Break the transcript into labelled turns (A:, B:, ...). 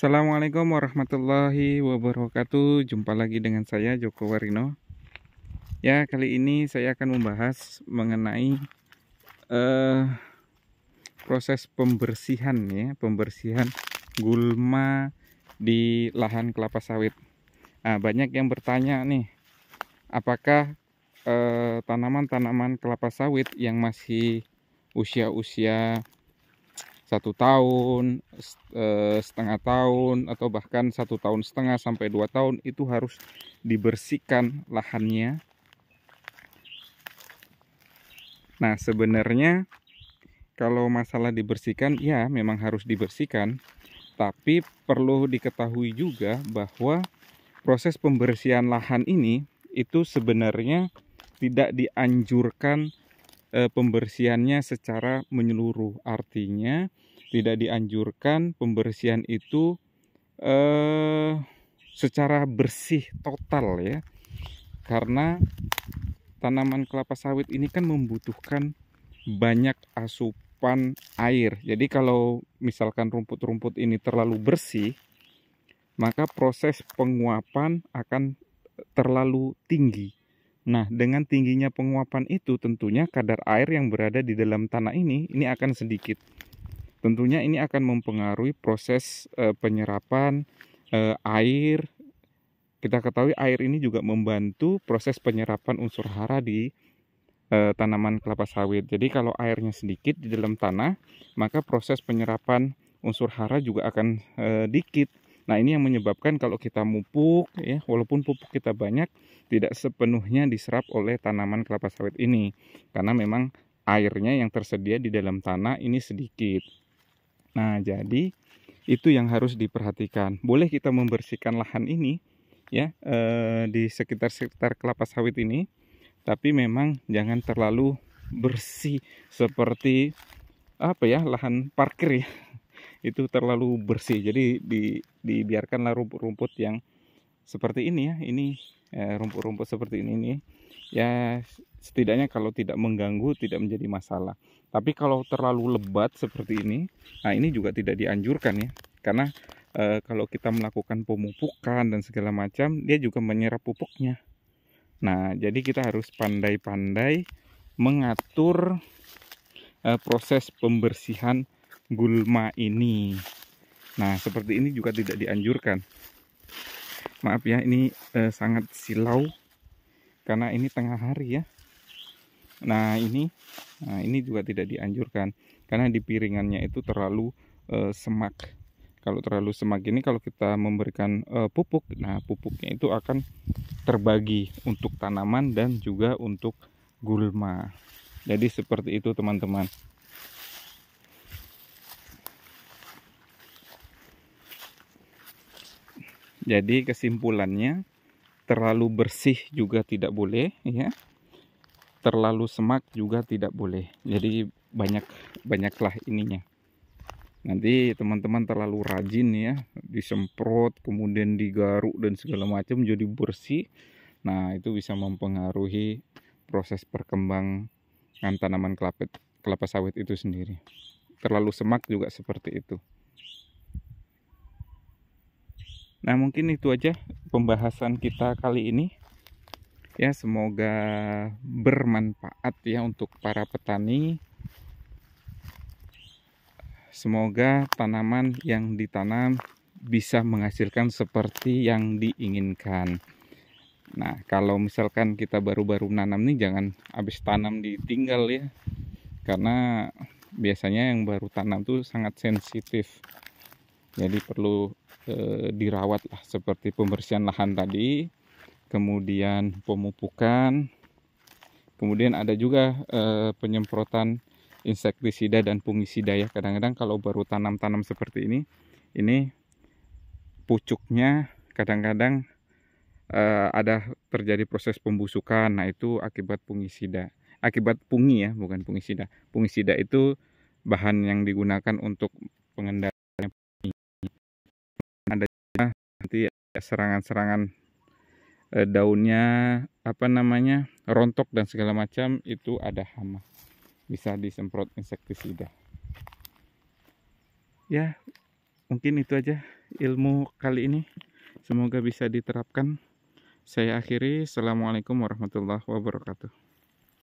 A: Assalamualaikum warahmatullahi wabarakatuh. Jumpa lagi dengan saya Joko Warino. Ya, kali ini saya akan membahas mengenai proses pembersihan ya, pembersihan gulma di lahan kelapa sawit. Nah, banyak yang bertanya nih, apakah tanaman-tanaman kelapa sawit yang masih usia-usia 1 tahun, setengah tahun, atau bahkan 1,5 tahun sampai 2 tahun itu harus dibersihkan lahannya. Nah, sebenarnya kalau masalah dibersihkan, ya memang harus dibersihkan, tapi perlu diketahui juga bahwa proses pembersihan lahan ini itu sebenarnya tidak dianjurkan pembersihannya secara menyeluruh. Artinya tidak dianjurkan pembersihan itu secara bersih total ya, karena tanaman kelapa sawit ini kan membutuhkan banyak asupan air. Jadi kalau misalkan rumput-rumput ini terlalu bersih, maka proses penguapan akan terlalu tinggi. Nah, dengan tingginya penguapan itu tentunya kadar air yang berada di dalam tanah ini akan sedikit. Tentunya ini akan mempengaruhi proses penyerapan air. Kita ketahui air ini juga membantu proses penyerapan unsur hara di tanaman kelapa sawit. Jadi kalau airnya sedikit di dalam tanah, maka proses penyerapan unsur hara juga akan dikit. Nah, ini yang menyebabkan kalau kita mupuk ya, walaupun pupuk kita banyak, tidak sepenuhnya diserap oleh tanaman kelapa sawit ini, karena memang airnya yang tersedia di dalam tanah ini sedikit. Nah, jadi itu yang harus diperhatikan. Boleh kita membersihkan lahan ini ya, di sekitar kelapa sawit ini, tapi memang jangan terlalu bersih seperti apa ya, lahan parkir ya. Itu terlalu bersih, jadi dibiarkanlah rumput-rumput yang seperti ini ya, ini rumput-rumput seperti ini nih ya, setidaknya kalau tidak mengganggu tidak menjadi masalah. Tapi kalau terlalu lebat seperti ini, nah ini juga tidak dianjurkan ya, karena kalau kita melakukan pemupukan dan segala macam, dia juga menyerap pupuknya. Nah, jadi kita harus pandai-pandai mengatur proses pembersihan gulma ini. Nah, seperti ini juga tidak dianjurkan. Maaf ya, ini sangat silau karena ini tengah hari ya. Nah, ini juga tidak dianjurkan karena di piringannya itu terlalu semak. Kalau terlalu semak ini, kalau kita memberikan pupuk, nah pupuknya itu akan terbagi untuk tanaman dan juga untuk gulma. Jadi seperti itu teman-teman. Jadi kesimpulannya, terlalu bersih juga tidak boleh ya, terlalu semak juga tidak boleh. Jadi banyaklah ininya. Nanti teman-teman terlalu rajin ya, disemprot kemudian digaruk dan segala macam jadi bersih. Nah, itu bisa mempengaruhi proses perkembangan tanaman kelapa sawit itu sendiri. Terlalu semak juga seperti itu. Nah, mungkin itu aja pembahasan kita kali ini. Ya, semoga bermanfaat ya untuk para petani. Semoga tanaman yang ditanam bisa menghasilkan seperti yang diinginkan. Nah, kalau misalkan kita baru-baru nanam nih, jangan habis tanam ditinggal ya. Karena biasanya yang baru tanam tuh sangat sensitif. Jadi perlu dirawat lah, seperti pembersihan lahan tadi, kemudian pemupukan, kemudian ada juga penyemprotan insektisida dan fungisida ya. Kadang-kadang kalau baru tanam-tanam seperti ini pucuknya kadang-kadang ada terjadi proses pembusukan. Nah, itu akibat fungisida, akibat fungi ya, bukan fungisida. Fungisida itu bahan yang digunakan untuk pengendalian. Ada nanti serangan-serangan daunnya rontok dan segala macam, itu ada hama, bisa disemprot insektisida ya. Mungkin itu aja ilmu kali ini. Semoga bisa diterapkan. Saya akhiri. Assalamualaikum warahmatullahi wabarakatuh.